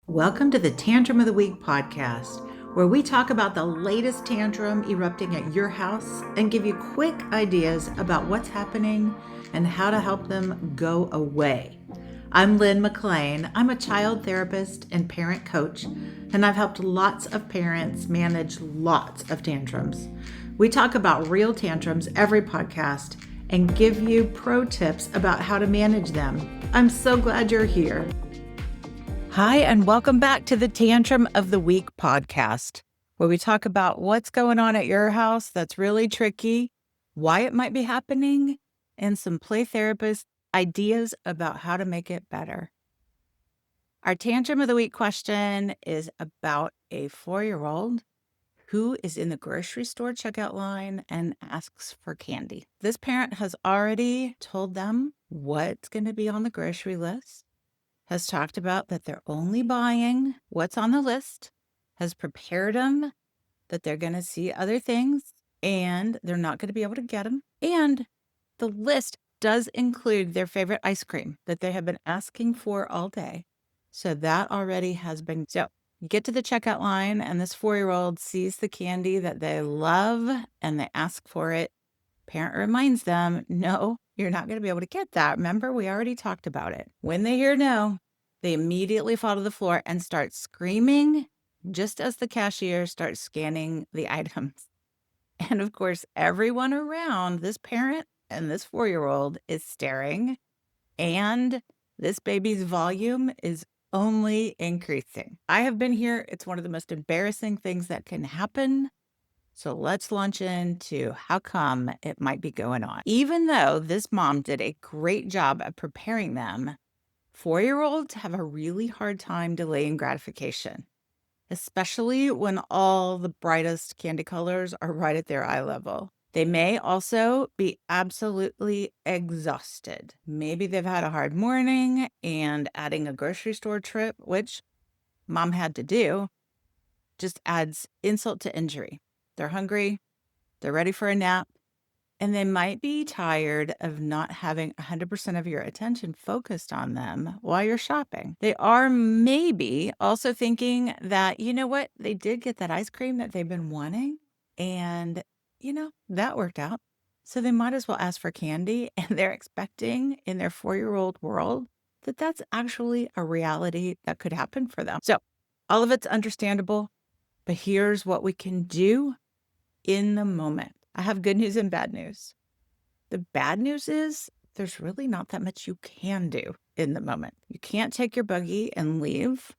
Welcome to the Tantrum of the Week podcast, where we talk about the latest tantrum erupting at your house and give you quick ideas about what's happening and how to help them go away. I'm Lynn McLean. I'm a child therapist and parent coach, and I've helped lots of parents manage lots of tantrums. We talk about real tantrums every podcast and give you pro tips about how to manage them. I'm so glad you're here. Hi, and welcome back to the Tantrum of the Week podcast, where we talk about what's going on at your house that's really tricky, why it might be happening, and some play therapist ideas about how to make it better. Our Tantrum of the Week question is about a 4-year-old who is in the grocery store checkout line and asks for candy. This parent has already told them what's going to be on the grocery list, has talked about that they're only buying what's on the list, has prepared them that they're going to see other things and they're not going to be able to get them. And the list does include their favorite ice cream that they have been asking for all day. So that already has been. So you get to the checkout line and this 4-year-old sees the candy that they love and they ask for it. Parent reminds them, no, you're not going to be able to get that. Remember, we already talked about it. When they hear no, they immediately fall to the floor and start screaming just as the cashier starts scanning the items. And of course, everyone around this parent and this 4-year-old is staring, and this baby's volume is only increasing. I have been here. It's one of the most embarrassing things that can happen. So let's launch into how come it might be going on. Even though this mom did a great job of preparing them, 4-year-olds have a really hard time delaying gratification, especially when all the brightest candy colors are right at their eye level. They may also be absolutely exhausted. Maybe they've had a hard morning and adding a grocery store trip, which mom had to do, just adds insult to injury. They're hungry, they're ready for a nap, and they might be tired of not having 100% of your attention focused on them while you're shopping. They are maybe also thinking that, you know what, they did get that ice cream that they've been wanting, and, that worked out. So they might as well ask for candy, and they're expecting in their 4-year-old world that that's actually a reality that could happen for them. So all of it's understandable, but here's what we can do in the moment. I have good news and bad news. The bad news is there's really not that much you can do in the moment. You can't take your buggy and leave.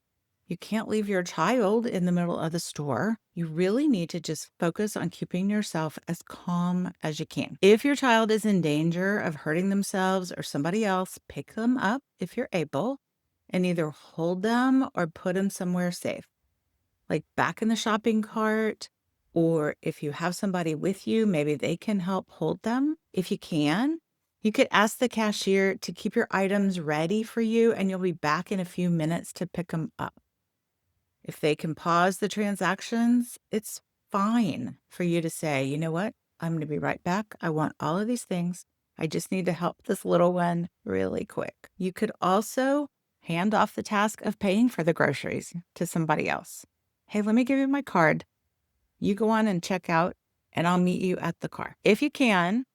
You can't leave your child in the middle of the store. You really need to just focus on keeping yourself as calm as you can. If your child is in danger of hurting themselves or somebody else, pick them up if you're able and either hold them or put them somewhere safe, like back in the shopping cart. Or if you have somebody with you, maybe they can help hold them. If you can, you could ask the cashier to keep your items ready for you and you'll be back in a few minutes to pick them up. If they can pause the transactions, it's fine for you to say, you know what? I'm going to be right back. I want all of these things. I just need to help this little one really quick. You could also hand off the task of paying for the groceries to somebody else. Hey, let me give you my card. You go on and check out, and I'll meet you at the car. If you can,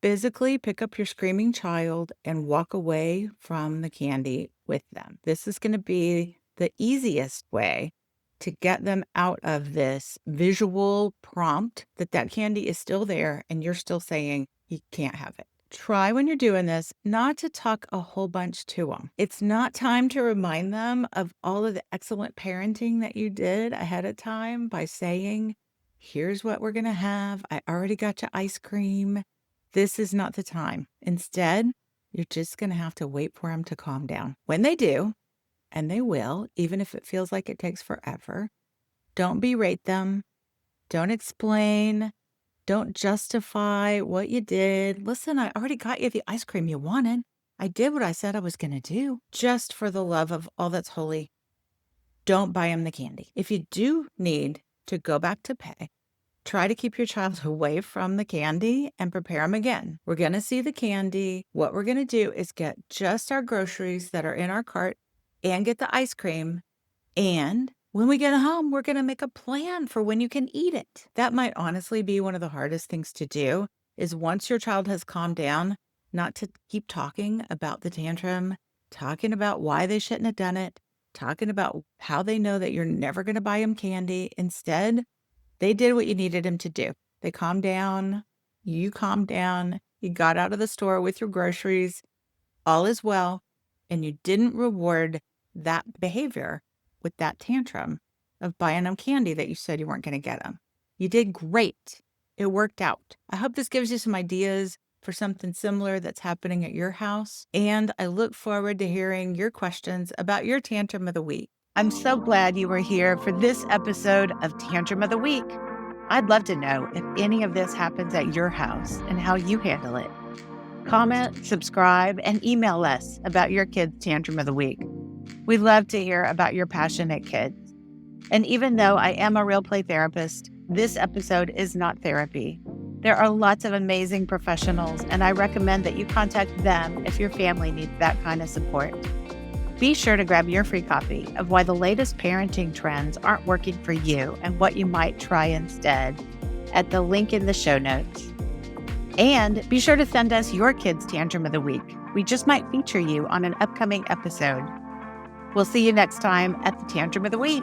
physically pick up your screaming child and walk away from the candy with them. This is going to be the easiest way to get them out of this visual prompt that candy is still there and you're still saying you can't have it. Try when you're doing this not to talk a whole bunch to them. It's not time to remind them of all of the excellent parenting that you did ahead of time by saying, here's what we're going to have. I already got you ice cream. This is not the time. Instead, you're just going to have to wait for them to calm down. When they do, and they will, even if it feels like it takes forever, don't berate them. Don't explain. Don't justify what you did. Listen, I already got you the ice cream you wanted. I did what I said I was going to do. Just for the love of all that's holy, don't buy them the candy. If you do need to go back to pay, try to keep your child away from the candy and prepare them again. We're going to see the candy. What we're going to do is get just our groceries that are in our cart and get the ice cream And when we get home, we're going to make a plan for when you can eat it. That might honestly be one of the hardest things to do, is once your child has calmed down, not to keep talking about the tantrum, talking about why they shouldn't have done it, talking about how they know that you're never going to buy them candy. Instead, they did what you needed them to do. They calmed down. You calmed down. You got out of the store with your groceries. All is well. And you didn't reward that behavior with that tantrum of buying them candy that you said you weren't going to get them. You did great. It worked out. I hope this gives you some ideas for something similar that's happening at your house. And I look forward to hearing your questions about your tantrum of the week. I'm so glad you were here for this episode of Tantrum of the Week. I'd love to know if any of this happens at your house and how you handle it. Comment, subscribe, and email us about your kid's tantrum of the week. We love to hear about your passionate kids. And even though I am a real play therapist, this episode is not therapy. There are lots of amazing professionals, and I recommend that you contact them if your family needs that kind of support. Be sure to grab your free copy of Why the Latest Parenting Trends Aren't Working for You and What You Might Try Instead at the link in the show notes. And be sure to send us your kid's tantrum of the week. We just might feature you on an upcoming episode. We'll see you next time at the Tantrum of the Week.